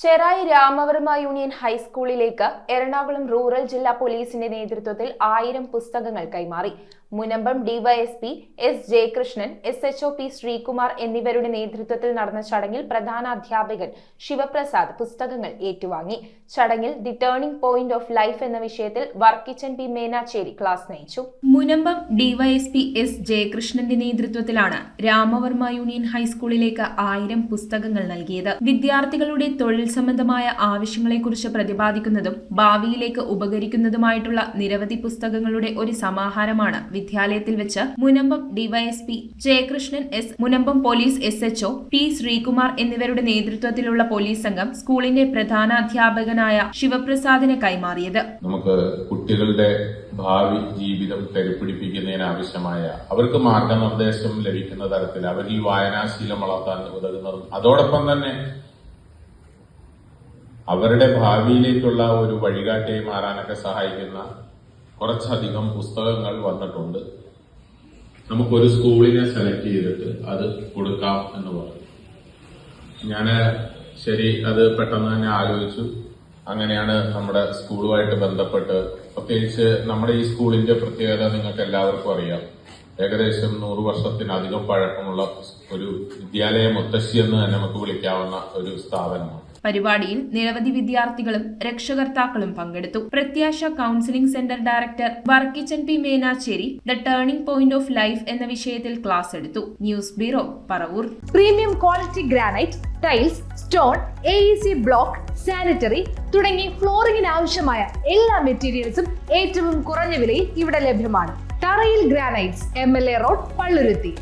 Cherai Ramavarma union ഹൈസ്കൂളിലേക്ക് Ernakulam rural ജില്ലാ പോലീസിന്റെ നേതൃത്വത്തിൽ 1000 പുസ്തകങ്ങൾ കൈമാറി. Munambam DYSP S Jayakrishnan, SHO P Sreekumar എന്നിവരുടെ നേതൃത്വത്തിൽ നടന്ന ചടങ്ങിൽ പ്രധാനാധ്യാപകൻ ശിവപ്രസാദ് പുസ്തകങ്ങൾ ഏറ്റുവാങ്ങി. ചടങ്ങിൽ the turning point of life എന്ന വിഷയത്തിൽ വർക്കിച്ചൻ പി മേനാച്ചേരി ക്ലാസ് നയിച്ചു. മുനമ്പം ഡിവൈഎസ്പി എസ് ജയകൃഷ്ണന്റെ നേതൃത്വത്തിലാണ് രാമവർമ്മ യൂണിയൻ ഹൈസ്കൂളിലേക്ക് 1000 പുസ്തകങ്ങൾ നൽകിയത്. വിദ്യാർത്ഥികളുടെ തൊഴിൽ സംബന്ധമായ ആവശ്യങ്ങളെക്കുറിച്ച് പ്രതിപാദിക്കുന്നതും ഭാവിയിലേക്ക് ഉപകരിക്കുന്നതുമായിട്ടുള്ള നിരവധി പുസ്തകങ്ങളുടെ ഒരു സമാഹാരമാണ് വിദ്യാലയത്തിൽ വെച്ച് Munambam DYSP Jayakrishnan S, Munambam police SHO P Sreekumar എന്നിവരുടെ നേതൃത്വത്തിലുള്ള പോലീസ് സംഘം സ്കൂളിന്റെ പ്രധാനാധ്യാപകനായ ശിവപ്രസാദിന് കൈമാറിയത്. നമുക്ക് കുട്ടികളുടെ ഭാവി ജീവിതം കരുപിടിപ്പിക്കുന്നതിനാവശ്യമായ അവർക്ക് മാർഗനിർദ്ദേശം ലഭിക്കുന്ന തരത്തിൽ അവരിൽ വായനാശീലം വളർത്താൻ ഉതകുന്നതും അതോടൊപ്പം തന്നെ അവരുടെ ഭാവിയിലേക്കുള്ള ഒരു വഴികാട്ടിയായി മാറാനൊക്കെ സഹായിക്കുന്ന കുറച്ചധികം പുസ്തകങ്ങൾ വന്നിട്ടുണ്ട്. നമുക്കൊരു സ്കൂളിനെ സെലക്ട് ചെയ്തിട്ട് അത് കൊടുക്കാം എന്ന് പറഞ്ഞു. ശരി അത് പെട്ടെന്ന് തന്നെ ആലോചിച്ചു. അങ്ങനെയാണ് നമ്മുടെ സ്കൂളുമായിട്ട് ബന്ധപ്പെട്ട്, പ്രത്യേകിച്ച് നമ്മുടെ ഈ സ്കൂളിന്റെ പ്രത്യേകത നിങ്ങൾക്ക് എല്ലാവർക്കും അറിയാം. ഏകദേശം 100 വർഷത്തിനധികം പഴക്കമുള്ള ഒരു വിദ്യാലയ മുത്തശ്ശി എന്ന് തന്നെ നമുക്ക് വിളിക്കാവുന്ന ഒരു സ്ഥാപനമാണ്. പരിപാടിയിൽ നിരവധി വിദ്യാർത്ഥികളും രക്ഷകർത്താക്കളും പങ്കെടുത്തു. പ്രത്യാശ counselling centre director Varkichan P Menachery the turning point of life എന്ന വിഷയത്തിൽ ക്ലാസ് എടുത്തു. News bureau, Paravur. Premium quality granite, tiles, stone, AEC block, sanitary തുടങ്ങി ഫ്ലോറിംഗിന് ആവശ്യമായ എല്ലാ മെറ്റീരിയൽസും ഏറ്റവും കുറഞ്ഞ വിലയിൽ ഇവിടെ ലഭ്യമാണ്. തറയിൽ ഗ്രാനൈറ്റ്സ്, MLA റോഡ്, പള്ളുരുത്തി.